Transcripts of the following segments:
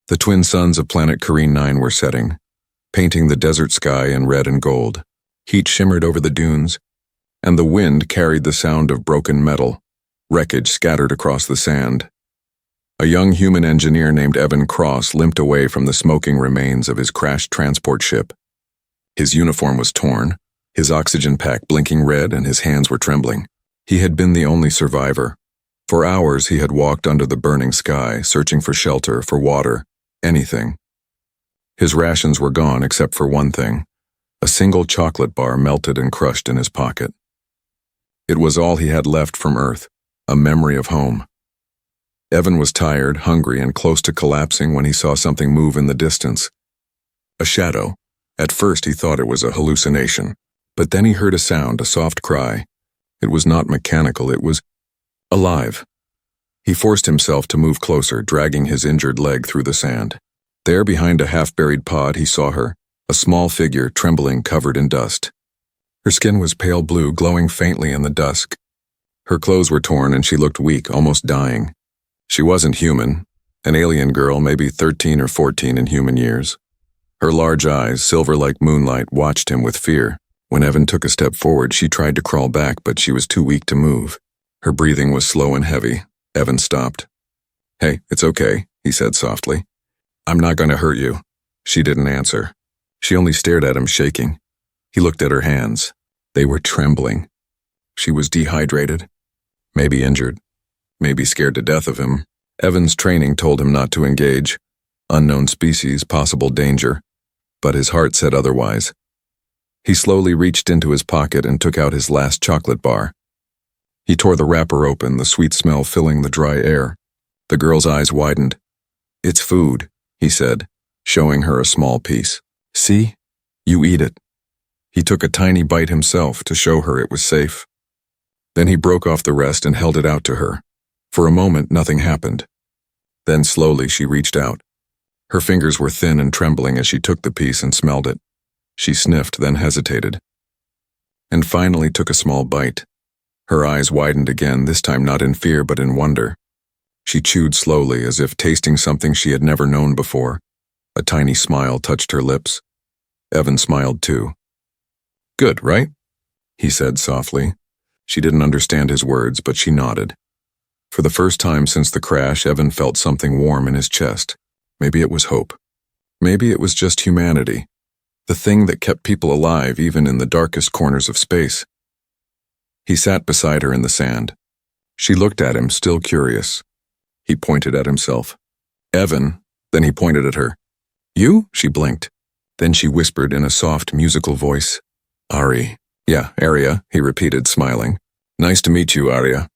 The twin suns of planet Careen 9 were setting, painting the desert sky in red and gold. Heat shimmered over the dunes, and the wind carried the sound of broken metal, wreckage scattered across the sand. A young human engineer named Evan Cross limped away from the smoking remains of his crashed transport ship. His uniform was torn, his oxygen pack blinking red, and his hands were trembling. He had been the only survivor. For hours he had walked under the burning sky, searching for shelter, for water, anything. His rations were gone except for one thing: a single chocolate bar melted and crushed in his pocket. It was all he had left from Earth, a memory of home. Evan was tired, hungry, and close to collapsing when he saw something move in the distance. A shadow. At first he thought it was a hallucination, but then he heard a sound, a soft cry. It was not mechanical, it was alive. He forced himself to move closer, dragging his injured leg through the sand. There, behind a half-buried pod, he saw her, a small figure, trembling, covered in dust. Her skin was pale blue, glowing faintly in the dusk. Her clothes were torn and she looked weak, almost dying. She wasn't human, an alien girl, maybe 13 or 14 in human years. Her large eyes, silver like moonlight, watched him with fear. When Evan took a step forward, she tried to crawl back, but she was too weak to move. Her breathing was slow and heavy. Evan stopped. "Hey, it's okay," he said softly. "I'm not going to hurt you." She didn't answer. She only stared at him, shaking. He looked at her hands. They were trembling. She was dehydrated, maybe injured, maybe scared to death of him. Evan's training told him not to engage. Unknown species, possible danger. But his heart said otherwise. He slowly reached into his pocket and took out his last chocolate bar. He tore the wrapper open, the sweet smell filling the dry air. The girl's eyes widened. "It's food," he said, showing her a small piece. "See? You eat it." He took a tiny bite himself to show her it was safe. Then he broke off the rest and held it out to her. For a moment, nothing happened. Then slowly she reached out. Her fingers were thin and trembling as she took the piece and smelled it. She sniffed, then hesitated, and finally took a small bite. Her eyes widened again, this time not in fear but in wonder. She chewed slowly, as if tasting something she had never known before. A tiny smile touched her lips. Evan smiled too. "Good, right?" he said softly. She didn't understand his words, but she nodded. For the first time since the crash, Evan felt something warm in his chest. Maybe it was hope. Maybe it was just humanity. The thing that kept people alive even in the darkest corners of space. He sat beside her in the sand. She looked at him, still curious. He pointed at himself. "Evan," then he pointed at her. "You?" She blinked. Then she whispered in a soft, musical voice. "Ari." "Yeah, Aria," he repeated, smiling. "Nice to meet you, Aria."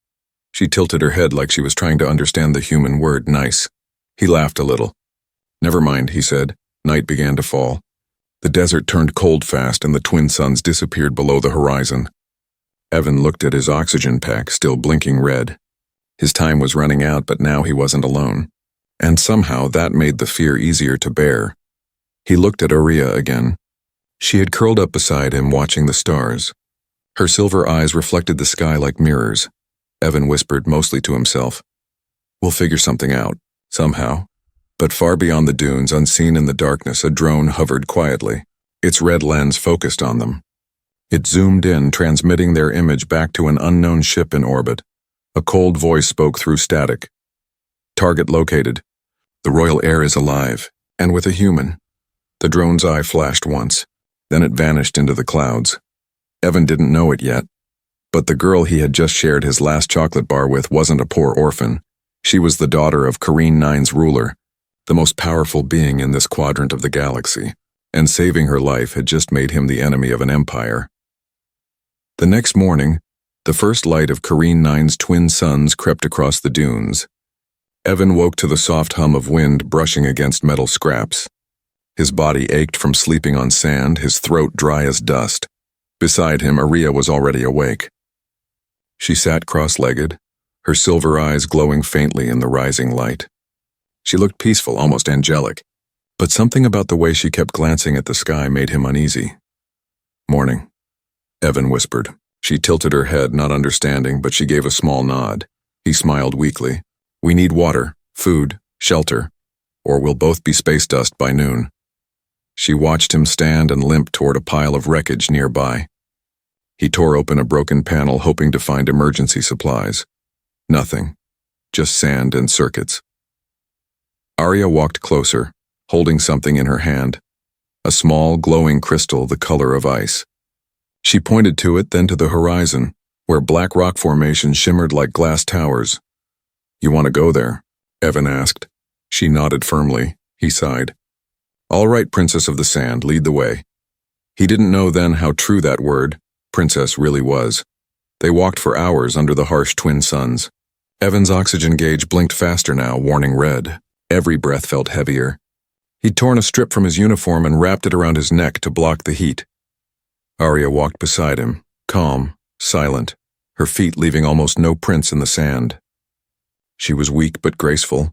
She tilted her head like she was trying to understand the human word nice. He laughed a little. "Never mind," he said. Night began to fall. The desert turned cold fast and the twin suns disappeared below the horizon. Evan looked at his oxygen pack, still blinking red. His time was running out, but now he wasn't alone. And somehow that made the fear easier to bear. He looked at Aria again. She had curled up beside him, watching the stars. Her silver eyes reflected the sky like mirrors. Evan whispered, mostly to himself, "We'll figure something out, somehow." But far beyond the dunes, unseen in the darkness, a drone hovered quietly. Its red lens focused on them. It zoomed in, transmitting their image back to an unknown ship in orbit. A cold voice spoke through static. "Target located. The Royal Air is alive, and with a human." The drone's eye flashed once. Then it vanished into the clouds. Evan didn't know it yet, but the girl he had just shared his last chocolate bar with wasn't a poor orphan. She was the daughter of Careen 9's ruler, the most powerful being in this quadrant of the galaxy, and saving her life had just made him the enemy of an empire. The next morning, the first light of Careen 9's twin suns crept across the dunes. Evan woke to the soft hum of wind brushing against metal scraps. His body ached from sleeping on sand, his throat dry as dust. Beside him, Aria was already awake. She sat cross-legged, her silver eyes glowing faintly in the rising light. She looked peaceful, almost angelic, but something about the way she kept glancing at the sky made him uneasy. "Morning," Evan whispered. She tilted her head, not understanding, but she gave a small nod. He smiled weakly. "We need water, food, shelter." or we'll both be space dust by noon." She watched him stand and limp toward a pile of wreckage nearby. He tore open a broken panel, hoping to find emergency supplies. Nothing. Just sand and circuits. Arya walked closer, holding something in her hand. A small, glowing crystal the color of ice. She pointed to it, then to the horizon, where black rock formations shimmered like glass towers. "You want to go there?" Evan asked. She nodded firmly. He sighed. "All right, Princess of the Sand, lead the way." He didn't know then how true that word, princess, really was. They walked for hours under the harsh twin suns. Evan's oxygen gauge blinked faster now, warning red. Every breath felt heavier. He'd torn a strip from his uniform and wrapped it around his neck to block the heat. Arya walked beside him, calm, silent, her feet leaving almost no prints in the sand. She was weak but graceful,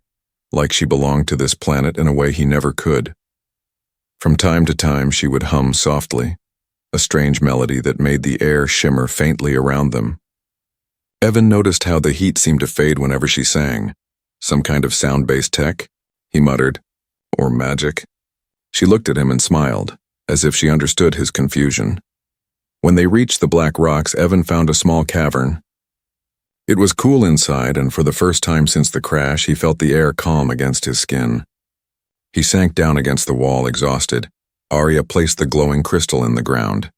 like she belonged to this planet in a way he never could. From time to time she would hum softly, a strange melody that made the air shimmer faintly around them. Evan noticed how the heat seemed to fade whenever she sang. Some kind of sound-based tech, he muttered, or magic. She looked at him and smiled, as if she understood his confusion. When they reached the black rocks, Evan found a small cavern. It was cool inside, and for the first time since the crash, he felt the air calm against his skin. He sank down against the wall, exhausted. Arya placed the glowing crystal in the ground.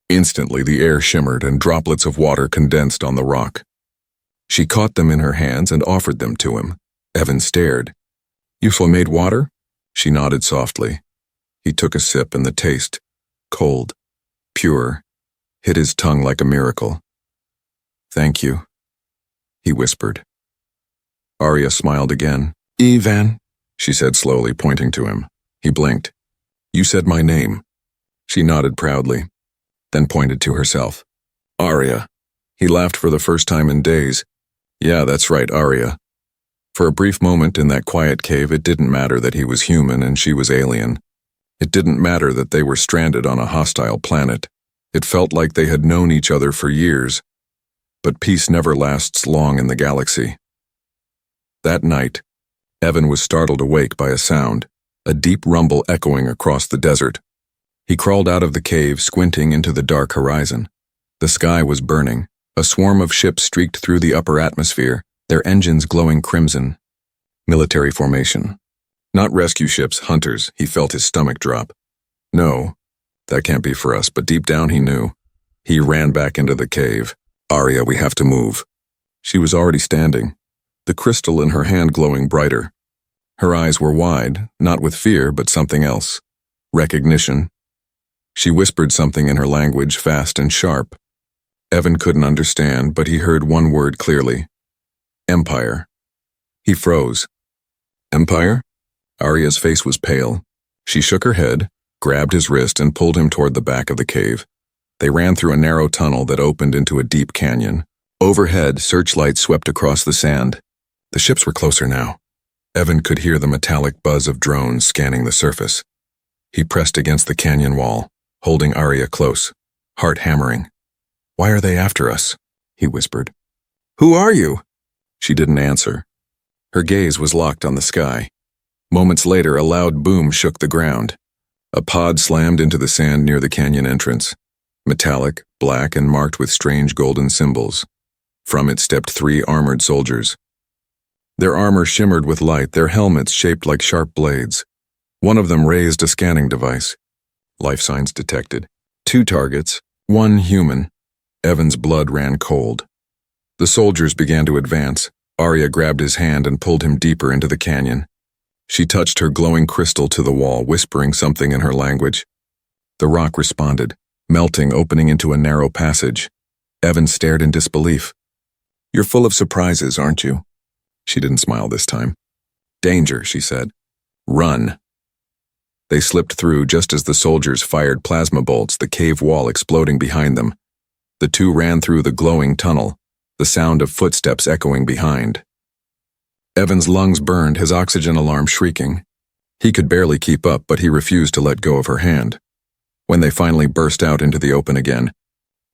Instantly, the air shimmered and droplets of water condensed on the rock. She caught them in her hands and offered them to him. Evan stared. "You made water?" She nodded softly. He took a sip, and the taste, cold, pure, hit his tongue like a miracle. "Thank you," he whispered. Arya smiled again. "Ivan," she said slowly, pointing to him. He blinked. "You said my name." She nodded proudly, then pointed to herself. "Arya." He laughed for the first time in days. "Yeah, that's right, Arya." For a brief moment in that quiet cave, it didn't matter that he was human and she was alien. It didn't matter that they were stranded on a hostile planet. It felt like they had known each other for years. But peace never lasts long in the galaxy. That night, Evan was startled awake by a sound, a deep rumble echoing across the desert. He crawled out of the cave, squinting into the dark horizon. The sky was burning. A swarm of ships streaked through the upper atmosphere, their engines glowing crimson. Military formation. Not rescue ships, hunters. He felt his stomach drop. No, that can't be for us, but deep down he knew. He ran back into the cave. "Arya, we have to move." She was already standing, the crystal in her hand glowing brighter. Her eyes were wide, not with fear, but something else. Recognition. She whispered something in her language, fast and sharp. Evan couldn't understand, but he heard one word clearly. Empire. He froze. Empire? Arya's face was pale. She shook her head, grabbed his wrist, and pulled him toward the back of the cave. They ran through a narrow tunnel that opened into a deep canyon. Overhead, searchlights swept across the sand. The ships were closer now. Evan could hear the metallic buzz of drones scanning the surface. He pressed against the canyon wall, holding Arya close, heart hammering. "Why are they after us?" he whispered. "Who are you?" She didn't answer. Her gaze was locked on the sky. Moments later, a loud boom shook the ground. A pod slammed into the sand near the canyon entrance. Metallic, black, and marked with strange golden symbols. From it stepped 3 armored soldiers. Their armor shimmered with light, their helmets shaped like sharp blades. One of them raised a scanning device. Life signs detected. 2 targets, 1 human. Evan's blood ran cold. The soldiers began to advance. Arya grabbed his hand and pulled him deeper into the canyon. She touched her glowing crystal to the wall, whispering something in her language. The rock responded, melting, opening into a narrow passage. Evan stared in disbelief. "You're full of surprises, aren't you?" She didn't smile this time. "Danger," she said. "Run." They slipped through just as the soldiers fired plasma bolts, the cave wall exploding behind them. The 2 ran through the glowing tunnel, the sound of footsteps echoing behind. Evan's lungs burned, his oxygen alarm shrieking. He could barely keep up, but he refused to let go of her hand. When they finally burst out into the open again,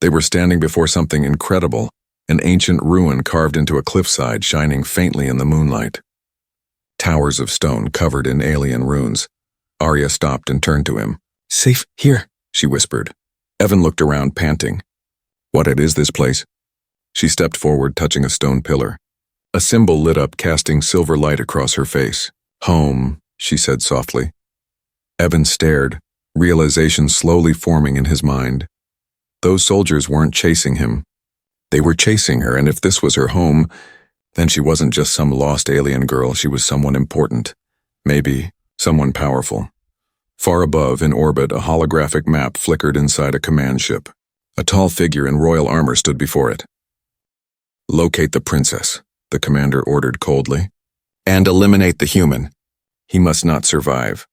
they were standing before something incredible, an ancient ruin carved into a cliffside shining faintly in the moonlight. towers of stone covered in alien runes. Arya stopped and turned to him. "Safe here," she whispered. Evan looked around, panting. "What is this place?" She stepped forward, touching a stone pillar. A symbol lit up, casting silver light across her face. "Home," she said softly. Evan stared, realization slowly forming in his mind. Those soldiers weren't chasing him. They were chasing her, and if this was her home, then she wasn't just some lost alien girl, she was someone important. Maybe someone powerful. Far above, in orbit, a holographic map flickered inside a command ship. A tall figure in royal armor stood before it. "Locate the princess," the commander ordered coldly. "And eliminate the human. He must not survive."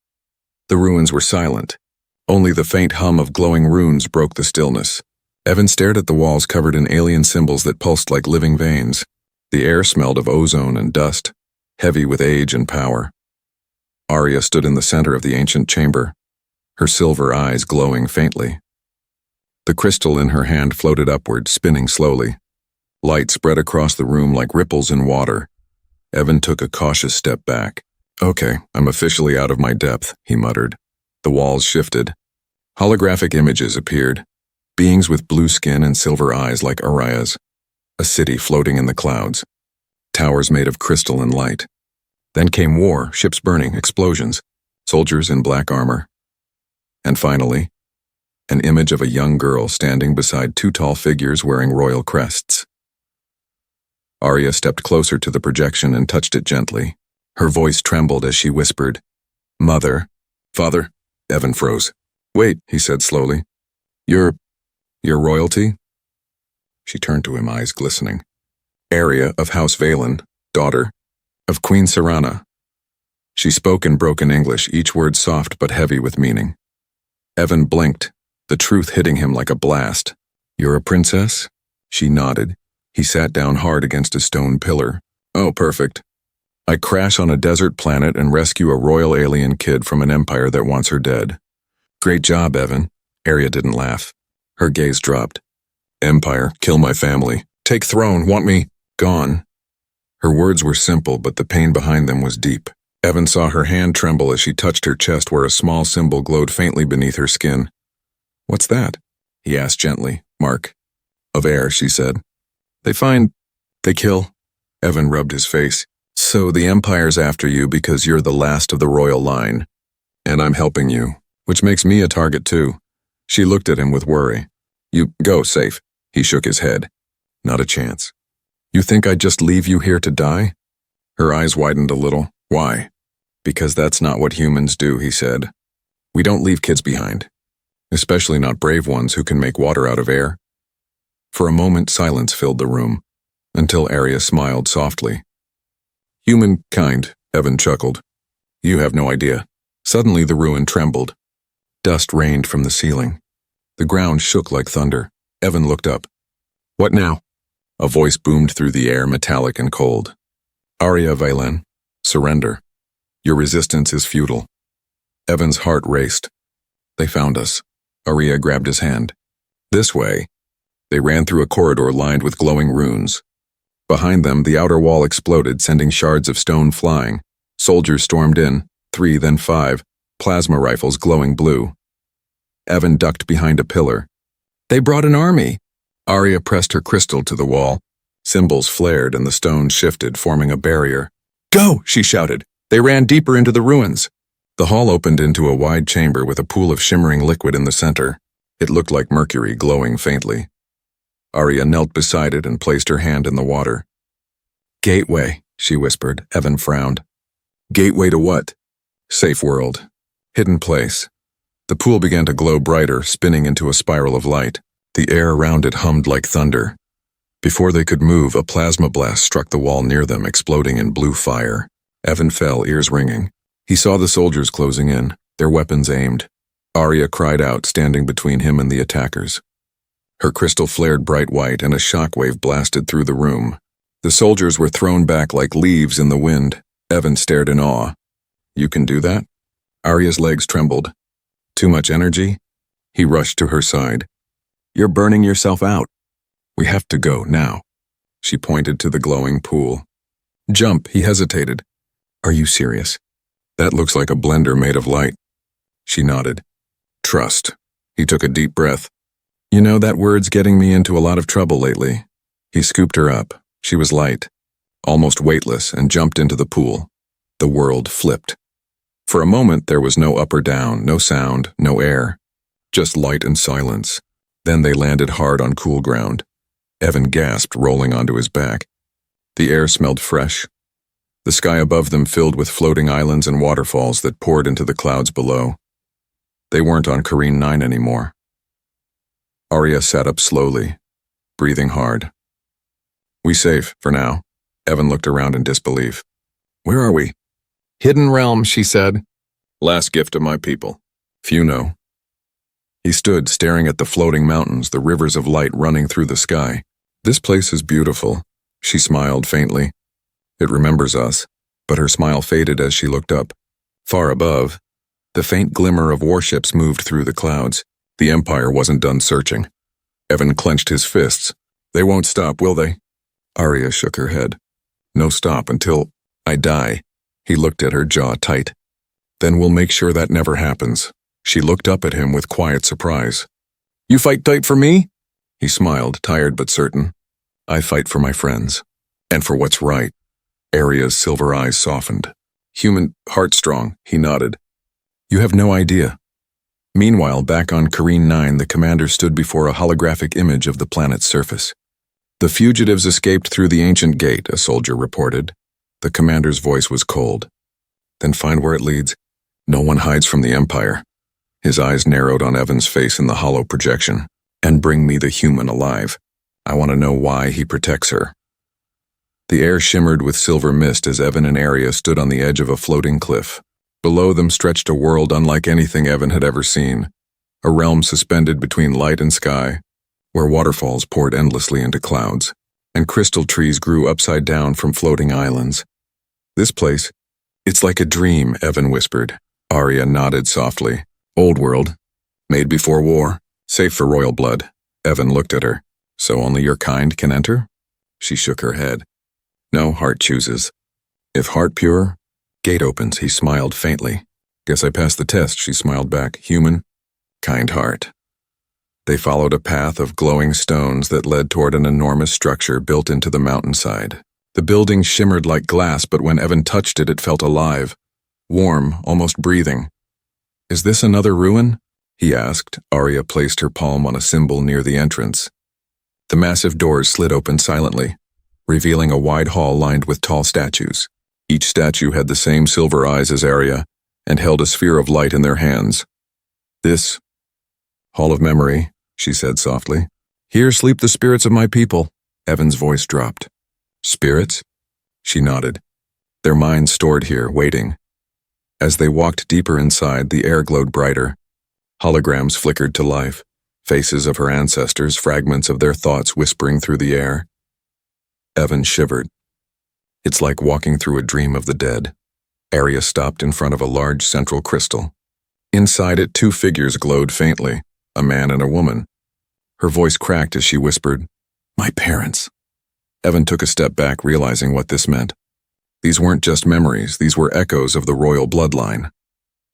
The ruins were silent. Only the faint hum of glowing runes broke the stillness. Evan stared at the walls covered in alien symbols that pulsed like living veins. The air smelled of ozone and dust, heavy with age and power. Arya stood in the center of the ancient chamber, her silver eyes glowing faintly. The crystal in her hand floated upward, spinning slowly. Light spread across the room like ripples in water. Evan took a cautious step back. "Okay, I'm officially out of my depth," he muttered. The walls shifted. Holographic images appeared, beings with blue skin and silver eyes like Arya's. A city floating in the clouds. Towers made of crystal and light. Then came war, ships burning, explosions, soldiers in black armor. And finally, an image of a young girl standing beside two tall figures wearing royal crests. Arya stepped closer to the projection and touched it gently. Her voice trembled as she whispered, "Mother, Father." Evan froze. "Wait," he said slowly. You're royalty?" She turned to him, eyes glistening. "Arya of House Valen, daughter of Queen Serana." She spoke in broken English, each word soft but heavy with meaning. Evan blinked, the truth hitting him like a blast. "You're a princess?" She nodded. He sat down hard against a stone pillar. "Oh, perfect. I crash on a desert planet and rescue a royal alien kid from an empire that wants her dead." "Great job, Evan." Arya didn't laugh. Her gaze dropped. "Empire, kill my family. Take throne, want me gone." Her words were simple, but the pain behind them was deep. Evan saw her hand tremble as she touched her chest where a small symbol glowed faintly beneath her skin. "What's that?" he asked gently. "Mark of air," she said. They kill." Evan rubbed his face. "So the Empire's after you because you're the last of the royal line. And I'm helping you, which makes me a target too." She looked at him with worry. "You go safe." He shook his head. "Not a chance." "You think I'd just leave you here to die?" Her eyes widened a little. "Why?" "Because that's not what humans do," he said. "We don't leave kids behind. Especially not brave ones who can make water out of air." For a moment, silence filled the room, until Arya smiled softly. "Humankind," Evan chuckled. "You have no idea." Suddenly the ruin trembled. Dust rained from the ceiling. The ground shook like thunder. Evan looked up. "What now?" A voice boomed through the air, metallic and cold. "Arya Valen, surrender. Your resistance is futile." Evan's heart raced. "They found us." Arya grabbed his hand. "This way." They ran through a corridor lined with glowing runes. Behind them, the outer wall exploded, sending shards of stone flying. Soldiers stormed in, 3, then 5, plasma rifles glowing blue. Evan ducked behind a pillar. "They brought an army." Arya pressed her crystal to the wall. Symbols flared and the stones shifted, forming a barrier. "Go!" she shouted. They ran deeper into the ruins. The hall opened into a wide chamber with a pool of shimmering liquid in the center. It looked like mercury glowing faintly. Arya knelt beside it and placed her hand in the water. "Gateway," she whispered. Evan frowned. "Gateway to what?" "Safe world. Hidden place." The pool began to glow brighter, spinning into a spiral of light. The air around it hummed like thunder. Before they could move, a plasma blast struck the wall near them, exploding in blue fire. Evan fell, ears ringing. He saw the soldiers closing in, their weapons aimed. Arya cried out, standing between him and the attackers. Her crystal flared bright white, and a shockwave blasted through the room. The soldiers were thrown back like leaves in the wind. Evan stared in awe. "You can do that?" Arya's legs trembled. "Too much energy?" He rushed to her side. "You're burning yourself out. We have to go now." She pointed to the glowing pool. "Jump," he hesitated. Are you serious? That looks like a blender made of light. She nodded. Trust. He took a deep breath. You know, that word's getting me into a lot of trouble lately. He scooped her up. She was light, almost weightless, and jumped into the pool. The world flipped. For a moment, there was no up or down, no sound, no air. Just light and silence. Then they landed hard on cool ground. Evan gasped, rolling onto his back. The air smelled fresh. The sky above them filled with floating islands and waterfalls that poured into the clouds below. They weren't on Kareen 9 anymore. Arya sat up slowly, breathing hard. We safe, for now. Evan looked around in disbelief. Where are we? Hidden realm, she said. Last gift of my people. Few know. He stood staring at the floating mountains, the rivers of light running through the sky. This place is beautiful. She smiled faintly. It remembers us, but her smile faded as she looked up. Far above, the faint glimmer of warships moved through the clouds. The Empire wasn't done searching. Evan clenched his fists. They won't stop, will they? Arya shook her head. No stop until I die. He looked at her, jaw tight. Then we'll make sure that never happens. She looked up at him with quiet surprise. You fight tight for me? He smiled, tired but certain. I fight for my friends. And for what's right. Arya's silver eyes softened. Human, heartstrong, he nodded. You have no idea. Meanwhile, back on Kareen 9, the commander stood before a holographic image of the planet's surface. The fugitives escaped through the ancient gate, a soldier reported. The commander's voice was cold. Then find where it leads. No one hides from the Empire. His eyes narrowed on Evan's face in the hollow projection. And bring me the human alive. I want to know why he protects her. The air shimmered with silver mist as Evan and Arya stood on the edge of a floating cliff. Below them stretched a world unlike anything Evan had ever seen. A realm suspended between light and sky, where waterfalls poured endlessly into clouds, and crystal trees grew upside down from floating islands. This place, it's like a dream, Evan whispered. Arya nodded softly. Old world. Made before war. Safe for royal blood. Evan looked at her. So only your kind can enter? She shook her head. No, heart chooses. If heart pure, gate opens, he smiled faintly. Guess I passed the test, she smiled back. Human, kind heart. They followed a path of glowing stones that led toward an enormous structure built into the mountainside. The building shimmered like glass, but when Evan touched it, it felt alive. Warm, almost breathing. Is this another ruin? He asked. Arya placed her palm on a symbol near the entrance. The massive doors slid open silently, revealing a wide hall lined with tall statues. Each statue had the same silver eyes as Arya and held a sphere of light in their hands. This, Hall of Memory, she said softly. Here sleep the spirits of my people. Evan's voice dropped. Spirits? She nodded. Their minds stored here, waiting. As they walked deeper inside, the air glowed brighter. Holograms flickered to life, faces of her ancestors, fragments of their thoughts whispering through the air. Evan shivered. It's like walking through a dream of the dead. Arya stopped in front of a large central crystal. Inside it, two figures glowed faintly, a man and a woman. Her voice cracked as she whispered, My parents. Evan took a step back, realizing what this meant. These weren't just memories, these were echoes of the royal bloodline.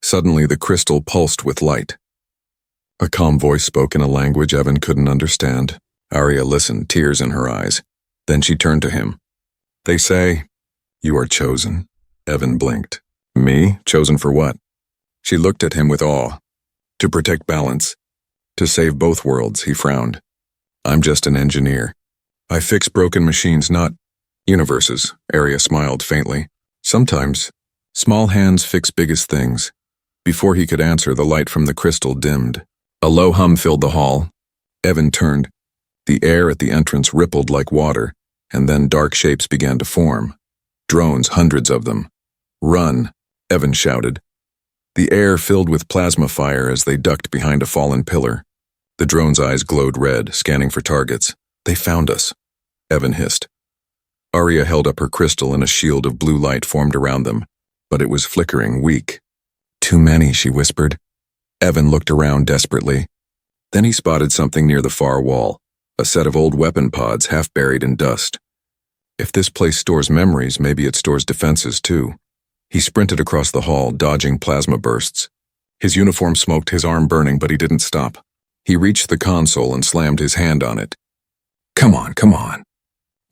Suddenly, the crystal pulsed with light. A calm voice spoke in a language Evan couldn't understand. Arya listened, tears in her eyes. Then she turned to him. They say, you are chosen. Evan blinked. Me? Chosen for what? She looked at him with awe. To protect balance. To save both worlds, he frowned. I'm just an engineer. I fix broken machines, not universes. Arya smiled faintly. Sometimes, small hands fix biggest things. Before he could answer, the light from the crystal dimmed. A low hum filled the hall. Evan turned. The air at the entrance rippled like water, and then dark shapes began to form. Drones, hundreds of them. Run, Evan shouted. The air filled with plasma fire as they ducked behind a fallen pillar. The drone's eyes glowed red, scanning for targets. They found us, Evan hissed. Arya held up her crystal and a shield of blue light formed around them, but it was flickering, weak. Too many, she whispered. Evan looked around desperately. Then he spotted something near the far wall, a set of old weapon pods half buried in dust. If this place stores memories, maybe it stores defenses too. He sprinted across the hall, dodging plasma bursts. His uniform smoked, his arm burning, but he didn't stop. He reached the console and slammed his hand on it. Come on, come on.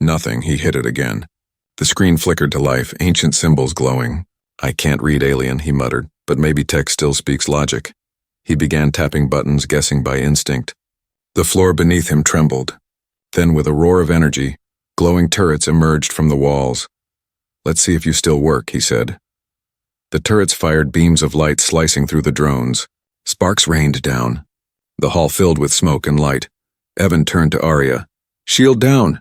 Nothing, he hit it again. The screen flickered to life, ancient symbols glowing. I can't read alien, he muttered, but maybe tech still speaks logic. He began tapping buttons, guessing by instinct. The floor beneath him trembled. Then, with a roar of energy, glowing turrets emerged from the walls. Let's see if you still work, he said. The turrets fired beams of light slicing through the drones. Sparks rained down. The hall filled with smoke and light. Evan turned to Arya. Shield down!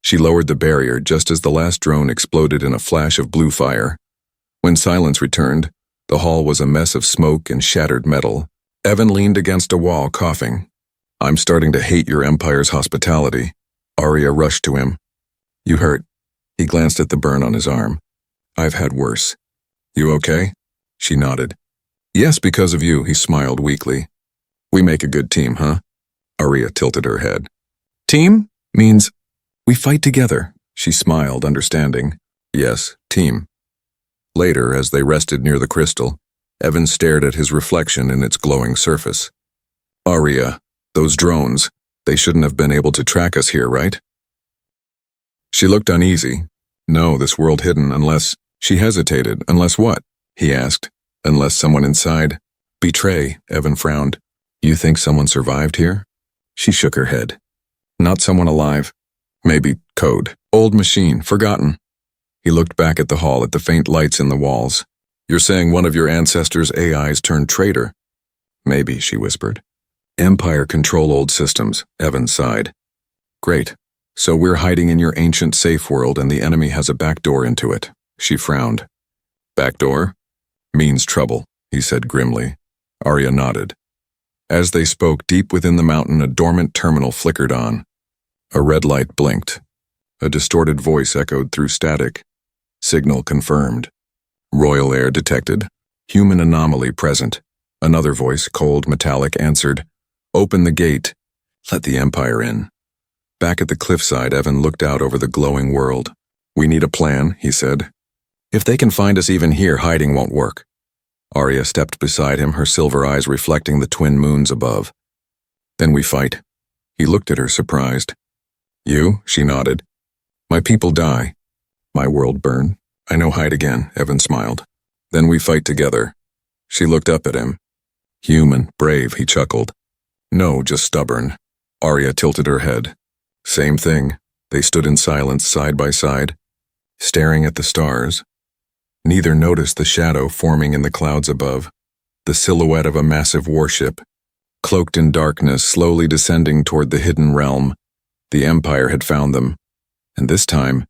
She lowered the barrier just as the last drone exploded in a flash of blue fire. When silence returned, the hall was a mess of smoke and shattered metal. Evan leaned against a wall, coughing. I'm starting to hate your Empire's hospitality. Arya rushed to him. You hurt? He glanced at the burn on his arm. I've had worse. You okay? She nodded. Yes, because of you, he smiled weakly. We make a good team, huh? Arya tilted her head. Team means we fight together, she smiled, understanding. Yes, team. Later, as they rested near the crystal, Evan stared at his reflection in its glowing surface. Arya, those drones, they shouldn't have been able to track us here, right? She looked uneasy. No, this world hidden, unless... She hesitated. Unless what? He asked. Unless someone inside. Betray, Evan frowned. You think someone survived here? She shook her head. Not someone alive. Maybe code. Old machine, forgotten. He looked back at the hall, at the faint lights in the walls. You're saying one of your ancestors' AIs turned traitor? Maybe, she whispered. Empire control old systems, Evan sighed. Great. So we're hiding in your ancient safe world and the enemy has a back door into it. She frowned. Back door? Means trouble, he said grimly. Arya nodded. As they spoke, deep within the mountain, a dormant terminal flickered on. A red light blinked. A distorted voice echoed through static. Signal confirmed. Royal air detected. Human anomaly present. Another voice, cold, metallic, answered. Open the gate. Let the Empire in. Back at the cliffside, Evan looked out over the glowing world. We need a plan, he said. If they can find us even here, hiding won't work. Arya stepped beside him, her silver eyes reflecting the twin moons above. Then we fight. He looked at her, surprised. You? She nodded. My people die. My world burn. I know hide again, Evan smiled. Then we fight together. She looked up at him. Human, brave, he chuckled. No, just stubborn. Arya tilted her head. Same thing. They stood in silence, side by side, staring at the stars. Neither noticed the shadow forming in the clouds above, the silhouette of a massive warship, cloaked in darkness, slowly descending toward the hidden realm. The Empire had found them, and this time,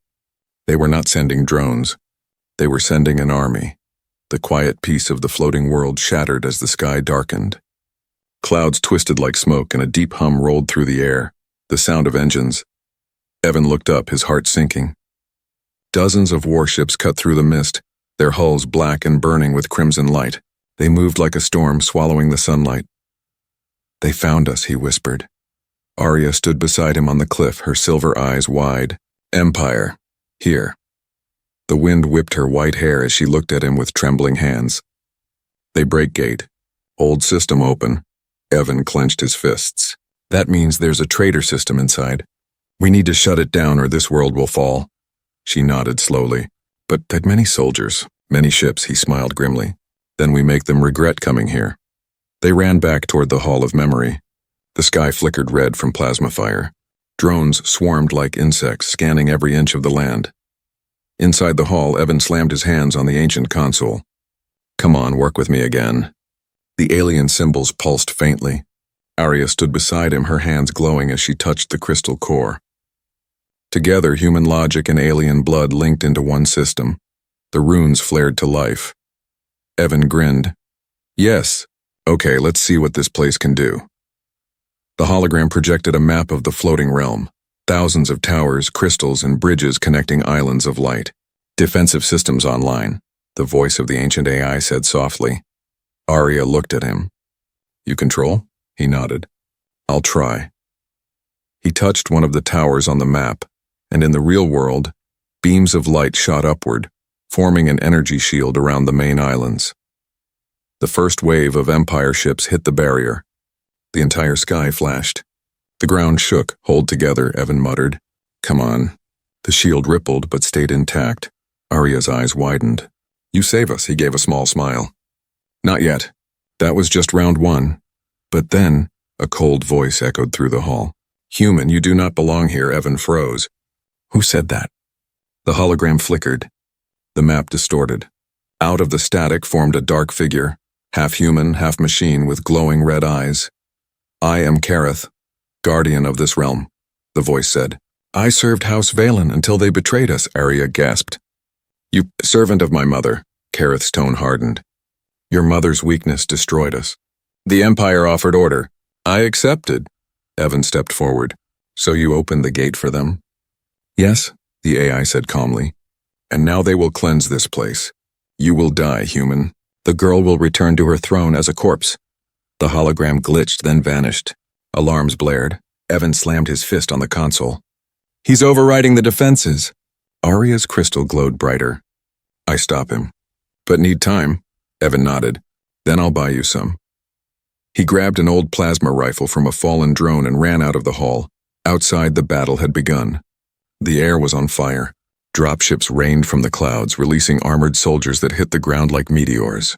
they were not sending drones. They were sending an army. The quiet peace of the floating world shattered as the sky darkened. Clouds twisted like smoke and a deep hum rolled through the air, the sound of engines. Evan looked up, his heart sinking. Dozens of warships cut through the mist, their hulls black and burning with crimson light. They moved like a storm, swallowing the sunlight. They found us, he whispered. Arya stood beside him on the cliff, her silver eyes wide. Empire. Here. The wind whipped her white hair as she looked at him with trembling hands. They break gate. Old system open. Evan clenched his fists. That means there's a traitor system inside. We need to shut it down or this world will fall. She nodded slowly. But that many soldiers, many ships, he smiled grimly. Then we make them regret coming here. They ran back toward the Hall of Memory. The sky flickered red from plasma fire. Drones swarmed like insects, scanning every inch of the land. Inside the hall, Evan slammed his hands on the ancient console. Come on, work with me again. The alien symbols pulsed faintly. Arya stood beside him, her hands glowing as she touched the crystal core. Together, human logic and alien blood linked into one system. The runes flared to life. Evan grinned. Yes. Okay, let's see what this place can do. The hologram projected a map of the floating realm. Thousands of towers, crystals, and bridges connecting islands of light. Defensive systems online, the voice of the ancient AI said softly. Arya looked at him. You control? He nodded. I'll try. He touched one of the towers on the map, and in the real world, beams of light shot upward, forming an energy shield around the main islands. The first wave of Empire ships hit the barrier. The entire sky flashed. The ground shook. Hold together, Evan muttered. Come on. The shield rippled but stayed intact. Arya's eyes widened. You save us, he gave a small smile. Not yet. That was just round one. But then, a cold voice echoed through the hall. Human, you do not belong here, Evan froze. Who said that? The hologram flickered. The map distorted. Out of the static formed a dark figure, half human, half machine with glowing red eyes. I am Kareth, guardian of this realm, the voice said. I served House Valen until they betrayed us, Arya gasped. You servant of my mother, Kareth's tone hardened. Your mother's weakness destroyed us. The Empire offered order. I accepted. Evan stepped forward. So you opened the gate for them? Yes, the AI said calmly. And now they will cleanse this place. You will die, human. The girl will return to her throne as a corpse. The hologram glitched, then vanished. Alarms blared. Evan slammed his fist on the console. He's overriding the defenses. Arya's crystal glowed brighter. I stop him. But need time. Evan nodded. Then I'll buy you some. He grabbed an old plasma rifle from a fallen drone and ran out of the hall. Outside, the battle had begun. The air was on fire. Dropships rained from the clouds, releasing armored soldiers that hit the ground like meteors.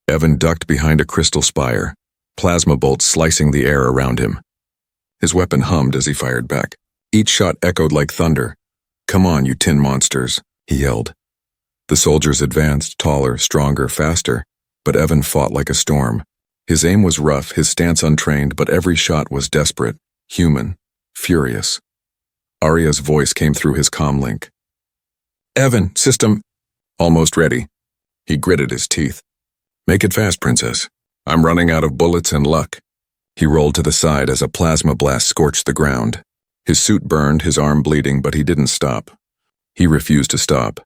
Evan ducked behind a crystal spire, plasma bolts slicing the air around him. His weapon hummed as he fired back. Each shot echoed like thunder. Come on, you tin monsters, he yelled. The soldiers advanced, taller, stronger, faster, but Evan fought like a storm. His aim was rough, his stance untrained, but every shot was desperate, human, furious. Arya's voice came through his comlink. Evan, system... Almost ready. He gritted his teeth. Make it fast, princess. I'm running out of bullets and luck. He rolled to the side as a plasma blast scorched the ground. His suit burned, his arm bleeding, but he didn't stop. He refused to stop.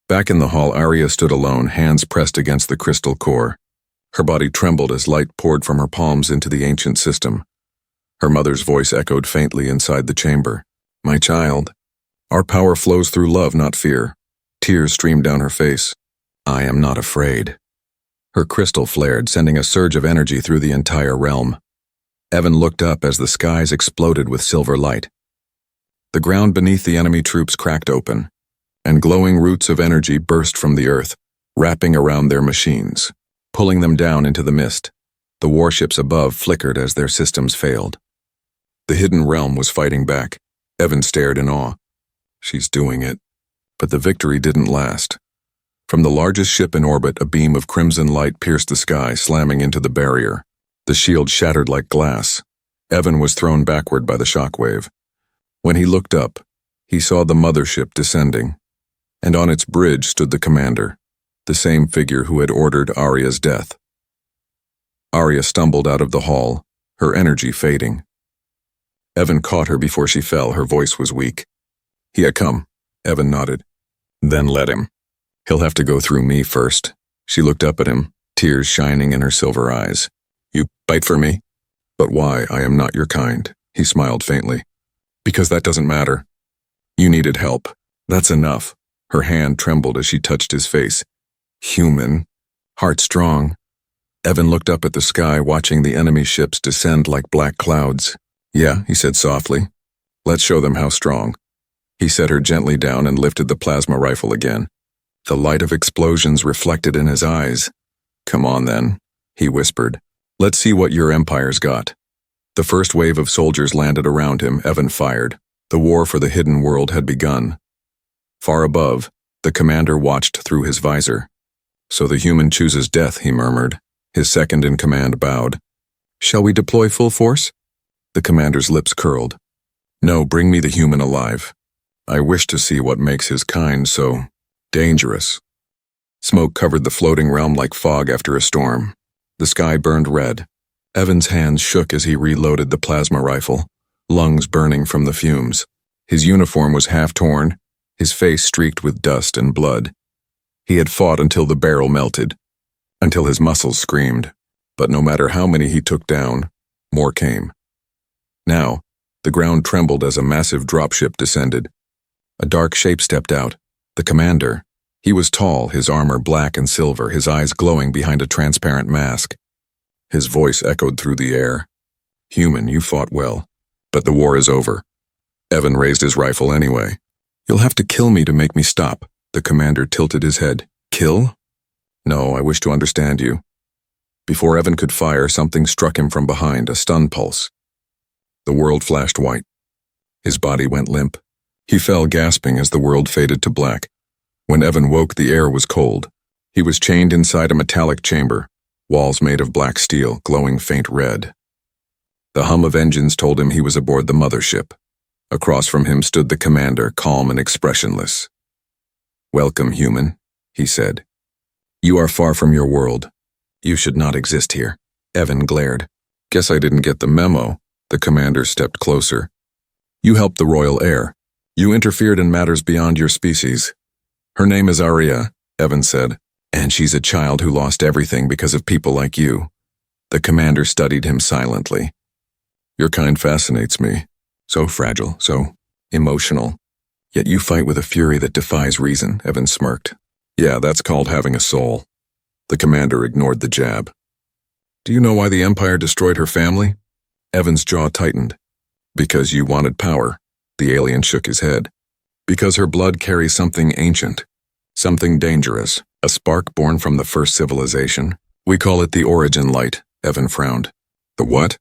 Back in the hall, Arya stood alone, hands pressed against the crystal core. Her body trembled as light poured from her palms into the ancient system. Her mother's voice echoed faintly inside the chamber. My child. Our power flows through love, not fear. Tears streamed down her face. I am not afraid. Her crystal flared, sending a surge of energy through the entire realm. Evan looked up as the skies exploded with silver light. The ground beneath the enemy troops cracked open, and glowing roots of energy burst from the earth, wrapping around their machines, pulling them down into the mist. The warships above flickered as their systems failed. The hidden realm was fighting back. Evan stared in awe. She's doing it. But the victory didn't last. From the largest ship in orbit, a beam of crimson light pierced the sky, slamming into the barrier. The shield shattered like glass. Evan was thrown backward by the shockwave. When he looked up, he saw the mothership descending, and on its bridge stood the commander, the same figure who had ordered Arya's death. Arya stumbled out of the hall, her energy fading. Evan caught her before she fell, her voice was weak. Here, come, Evan nodded. Then let him. He'll have to go through me first. She looked up at him, tears shining in her silver eyes. You fight for me? But why? I am not your kind, he smiled faintly. Because that doesn't matter. You needed help. That's enough. Her hand trembled as she touched his face. Human. Heart strong. Evan looked up at the sky, watching the enemy ships descend like black clouds. Yeah, he said softly. Let's show them how strong. He set her gently down and lifted the plasma rifle again. The light of explosions reflected in his eyes. Come on then, he whispered. Let's see what your empire's got. The first wave of soldiers landed around him. Evan fired. The war for the hidden world had begun. Far above, the commander watched through his visor. So the human chooses death, he murmured. His second-in-command bowed. Shall we deploy full force? The commander's lips curled. No, bring me the human alive. I wish to see what makes his kind so dangerous. Smoke covered the floating realm like fog after a storm. The sky burned red. Evan's hands shook as he reloaded the plasma rifle, lungs burning from the fumes. His uniform was half torn, his face streaked with dust and blood. He had fought until the barrel melted, until his muscles screamed. But no matter how many he took down, more came. Now, the ground trembled as a massive dropship descended. A dark shape stepped out. The commander. He was tall, his armor black and silver, his eyes glowing behind a transparent mask. His voice echoed through the air. "Human, you fought well. But the war is over." Evan raised his rifle anyway. "You'll have to kill me to make me stop." The commander tilted his head. "Kill? No, I wish to understand you." Before Evan could fire, something struck him from behind, a stun pulse. The world flashed white. His body went limp. He fell gasping as the world faded to black. When Evan woke, the air was cold. He was chained inside a metallic chamber, walls made of black steel, glowing faint red. The hum of engines told him he was aboard the mothership. Across from him stood the commander, calm and expressionless. "Welcome, human," he said. "You are far from your world. You should not exist here." Evan glared. "Guess I didn't get the memo." The commander stepped closer. "You helped the royal heir. You interfered in matters beyond your species." "Her name is Aria," Evan said, "and she's a child who lost everything because of people like you." The commander studied him silently. "Your kind fascinates me. So fragile, so emotional. Yet you fight with a fury that defies reason," Evan smirked. "Yeah, that's called having a soul." The commander ignored the jab. "Do you know why the Empire destroyed her family?" Evan's jaw tightened. "Because you wanted power." The alien shook his head. "Because her blood carries something ancient, something dangerous, a spark born from the first civilization. We call it the origin light." Evan frowned. "The what?"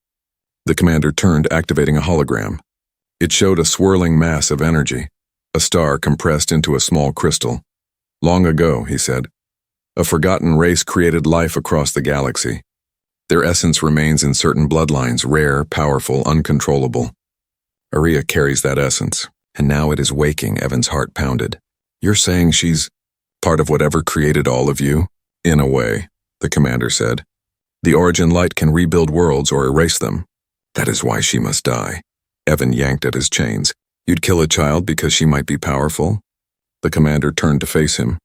The commander turned, activating a hologram. It showed a swirling mass of energy, a star compressed into a small crystal. "Long ago," he said, "a forgotten race created life across the galaxy. Their essence remains in certain bloodlines, rare, powerful, uncontrollable. Aria carries that essence, and now it is waking." Evan's heart pounded. "You're saying she's part of whatever created all of you?" "In a way," the commander said. "The origin light can rebuild worlds or erase them. That is why she must die." Evan yanked at his chains. "You'd kill a child because she might be powerful?" The commander turned to face him.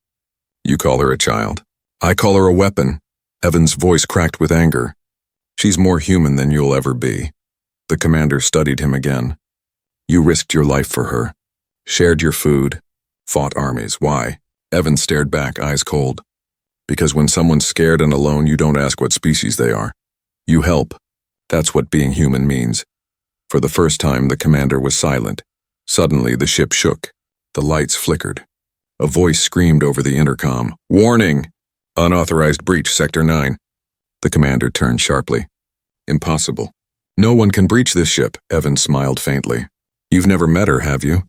"You call her a child. I call her a weapon." Evan's voice cracked with anger. "She's more human than you'll ever be." The commander studied him again. "You risked your life for her, shared your food, fought armies. Why?" Evan stared back, eyes cold. "Because when someone's scared and alone, you don't ask what species they are. You help. That's what being human means." For the first time, the commander was silent. Suddenly, the ship shook. The lights flickered. A voice screamed over the intercom. "Warning! Unauthorized breach, Sector 9. The commander turned sharply. "Impossible. No one can breach this ship." Evan smiled faintly. "You've never met her, have you?"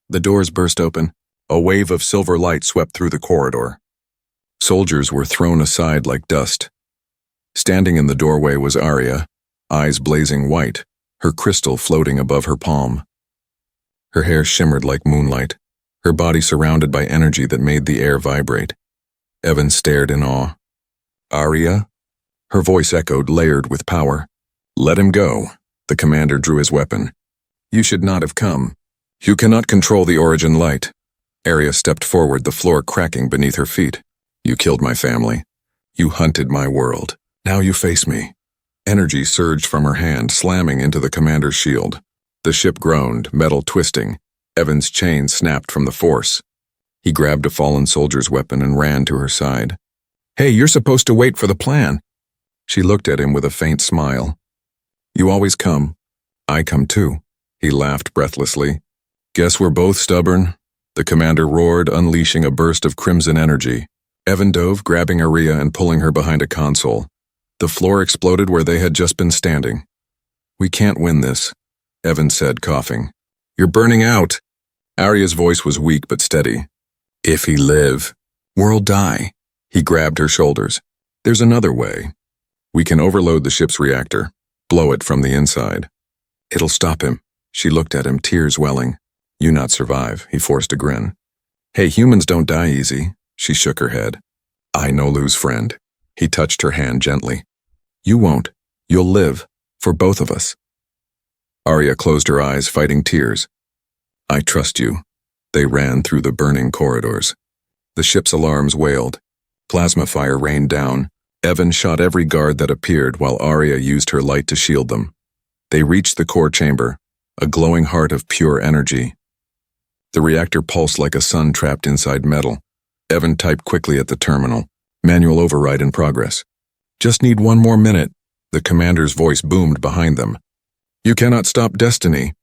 The doors burst open. A wave of silver light swept through the corridor. Soldiers were thrown aside like dust. Standing in the doorway was Aria, eyes blazing white, her crystal floating above her palm. Her hair shimmered like moonlight, her body surrounded by energy that made the air vibrate. Evan stared in awe. "Aria?" Her voice echoed, layered with power. "Let him go." The commander drew his weapon. "You should not have come. You cannot control the origin light." Aria stepped forward, the floor cracking beneath her feet. "You killed my family. You hunted my world. Now you face me." Energy surged from her hand, slamming into the commander's shield. The ship groaned, metal twisting. Evan's chain snapped from the force. He grabbed a fallen soldier's weapon and ran to her side. "Hey, you're supposed to wait for the plan." She looked at him with a faint smile. "You always come. I come too." He laughed breathlessly. "Guess we're both stubborn." The commander roared, unleashing a burst of crimson energy. Evan dove, grabbing Aria and pulling her behind a console. The floor exploded where they had just been standing. "We can't win this," Evan said, coughing. "You're burning out." Aria's voice was weak but steady. "If he live, world die." He grabbed her shoulders. "There's another way. We can overload the ship's reactor, blow it from the inside. It'll stop him." She looked at him, tears welling. "You not survive," he forced a grin. "Hey, humans don't die easy." She shook her head. "I no lose friend." He touched her hand gently. "You won't. You'll live. For both of us." Aria closed her eyes, fighting tears. "I trust you." They ran through the burning corridors. The ship's alarms wailed. Plasma fire rained down. Evan shot every guard that appeared while Aria used her light to shield them. They reached the core chamber, a glowing heart of pure energy. The reactor pulsed like a sun trapped inside metal. Evan typed quickly at the terminal. Manual override in progress. Just need 1 more minute. The commander's voice boomed behind them. You cannot stop destiny.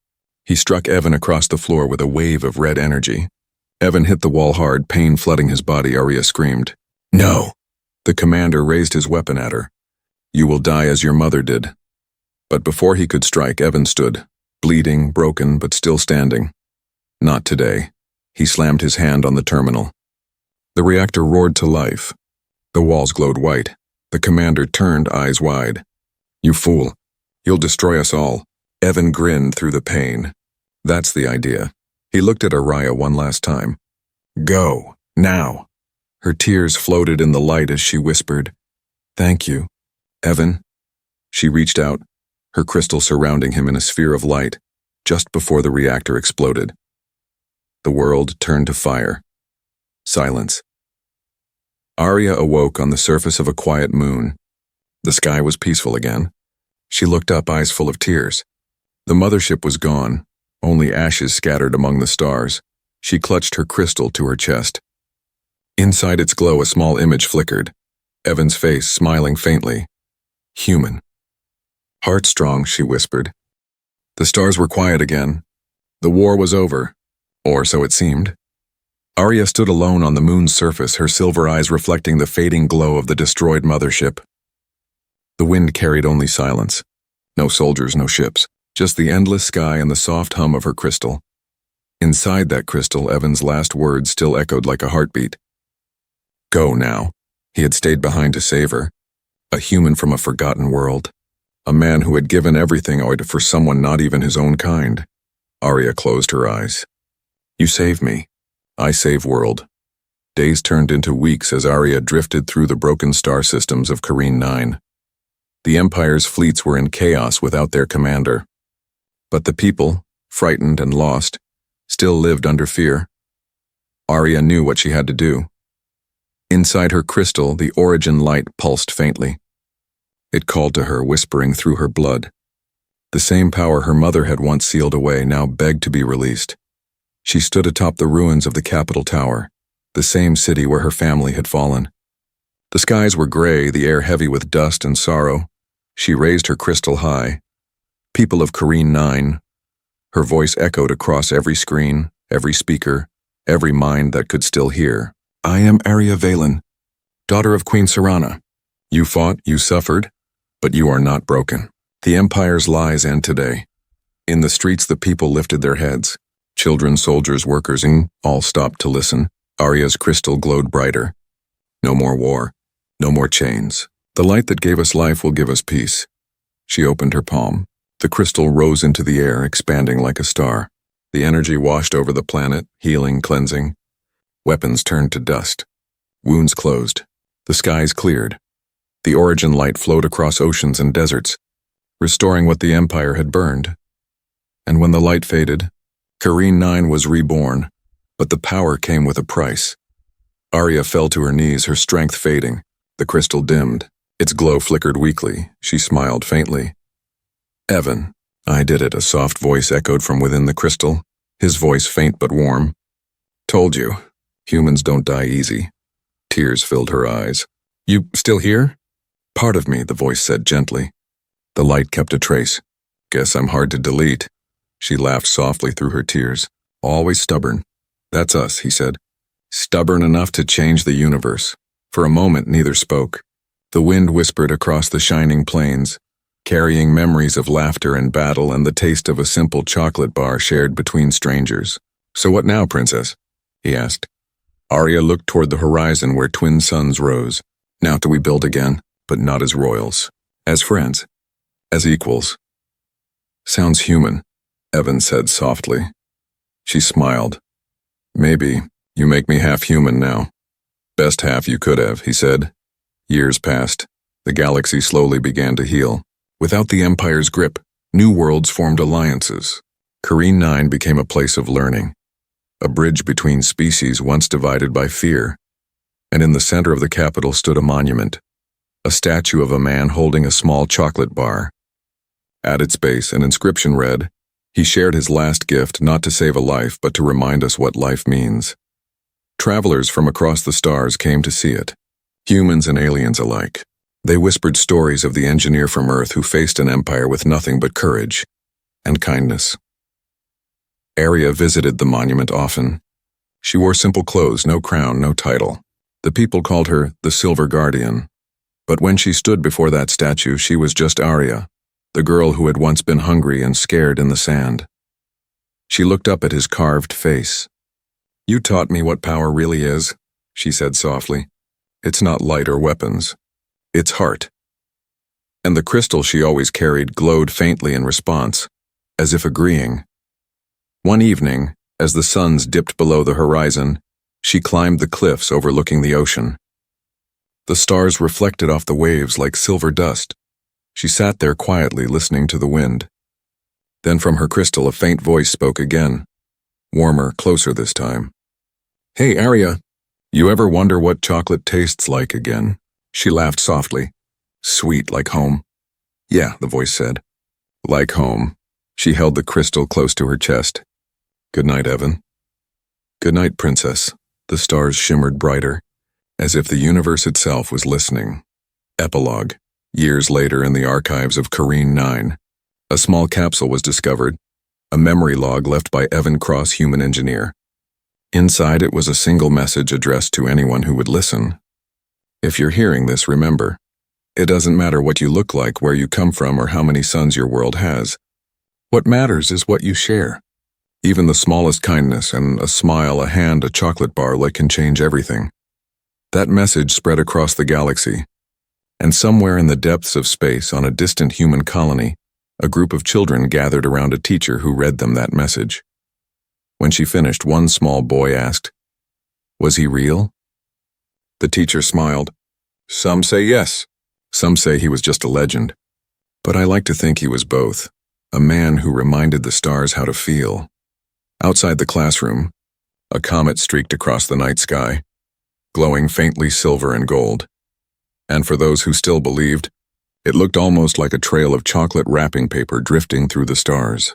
He struck Evan across the floor with a wave of red energy. Evan hit the wall hard, pain flooding his body. Arya screamed. No! The commander raised his weapon at her. You will die as your mother did. But before he could strike, Evan stood, bleeding, broken, but still standing. Not today. He slammed his hand on the terminal. The reactor roared to life. The walls glowed white. The commander turned, eyes wide. You fool. You'll destroy us all. Evan grinned through the pain. That's the idea. He looked at Arya one last time. Go, now. Her tears floated in the light as she whispered, Thank you, Evan. She reached out, her crystal surrounding him in a sphere of light, just before the reactor exploded. The world turned to fire. Silence. Arya awoke on the surface of a quiet moon. The sky was peaceful again. She looked up, eyes full of tears. The mothership was gone, only ashes scattered among the stars. She clutched her crystal to her chest. Inside its glow, a small image flickered. Evan's face, smiling faintly. Human. Heartstrong, she whispered. The stars were quiet again. The war was over, or so it seemed. Arya stood alone on the moon's surface, her silver eyes reflecting the fading glow of the destroyed mothership. The wind carried only silence. No soldiers, no ships, just the endless sky and the soft hum of her crystal. Inside that crystal, Evan's last words still echoed like a heartbeat. Go now. He had stayed behind to save her. A human from a forgotten world. A man who had given everything away for someone not even his own kind. Arya closed her eyes. You save me. I save world. Days turned into weeks as Arya drifted through the broken star systems of Kareen 9. The Empire's fleets were in chaos without their commander. But the people, frightened and lost, still lived under fear. Arya knew what she had to do. Inside her crystal, the origin light pulsed faintly. It called to her, whispering through her blood. The same power her mother had once sealed away now begged to be released. She stood atop the ruins of the Capitol Tower, the same city where her family had fallen. The skies were gray, the air heavy with dust and sorrow. She raised her crystal high. People of Kareen 9. Her voice echoed across every screen, every speaker, every mind that could still hear. I am Arya Valen, daughter of Queen Serana. You fought, you suffered, but you are not broken. The Empire's lies end today. In the streets, the people lifted their heads. Children, soldiers, workers, all stopped to listen. Arya's crystal glowed brighter. No more war. No more chains. The light that gave us life will give us peace. She opened her palm. The crystal rose into the air, expanding like a star. The energy washed over the planet, healing, cleansing. Weapons turned to dust. Wounds closed. The skies cleared. The origin light flowed across oceans and deserts, restoring what the Empire had burned. And when the light faded, Kareen 9 was reborn, but the power came with a price. Arya fell to her knees, her strength fading. The crystal dimmed. Its glow flickered weakly. She smiled faintly. Evan, I did it, a soft voice echoed from within the crystal, his voice faint but warm. Told you, humans don't die easy. Tears filled her eyes. You still here? Part of me, the voice said gently. The light kept a trace. Guess I'm hard to delete. She laughed softly through her tears. Always stubborn. That's us, he said. Stubborn enough to change the universe. For a moment, neither spoke. The wind whispered across the shining plains, carrying memories of laughter and battle and the taste of a simple chocolate bar shared between strangers. So what now, princess? He asked. Arya looked toward the horizon where twin suns rose. Now do we build again, but not as royals. As friends. As equals. Sounds human, Evan said softly. She smiled. Maybe you make me half human now. Best half you could have, he said. Years passed. The galaxy slowly began to heal. Without the Empire's grip, new worlds formed alliances. Kareen 9 became a place of learning. A bridge between species once divided by fear. And in the center of the capital stood a monument. A statue of a man holding a small chocolate bar. At its base, an inscription read, He shared his last gift not to save a life but to remind us what life means. Travelers from across the stars came to see it, humans and aliens alike. They whispered stories of the engineer from Earth who faced an empire with nothing but courage and kindness. Arya visited the monument often. She wore simple clothes, no crown, no title. The people called her the Silver Guardian. But when she stood before that statue, she was just Arya, the girl who had once been hungry and scared in the sand. She looked up at his carved face. "You taught me what power really is," she said softly. "It's not light or weapons. It's heart." And the crystal she always carried glowed faintly in response, as if agreeing. One evening, as the suns dipped below the horizon, she climbed the cliffs overlooking the ocean. The stars reflected off the waves like silver dust. She sat there quietly listening to the wind. Then from her crystal a faint voice spoke again, warmer, closer this time. "Hey, Arya, you ever wonder what chocolate tastes like again?" She laughed softly. "Sweet like home." "Yeah," the voice said. "Like home." She held the crystal close to her chest. "Good night, Evan." "Good night, Princess." The stars shimmered brighter, as if the universe itself was listening. Epilogue. Years later in the archives of Kareen 9, a small capsule was discovered, a memory log left by Evan Cross, human engineer. Inside it was a single message addressed to anyone who would listen. "If you're hearing this, remember, it doesn't matter what you look like, where you come from, or how many suns your world has. What matters is what you share. Even the smallest kindness and a smile, a hand, a chocolate bar can change everything." That message spread across the galaxy, and somewhere in the depths of space on a distant human colony, a group of children gathered around a teacher who read them that message. When she finished, one small boy asked, "Was he real?" The teacher smiled. "Some say yes. Some say he was just a legend. But I like to think he was both, a man who reminded the stars how to feel." Outside the classroom, a comet streaked across the night sky, glowing faintly silver and gold. And for those who still believed, it looked almost like a trail of chocolate wrapping paper drifting through the stars.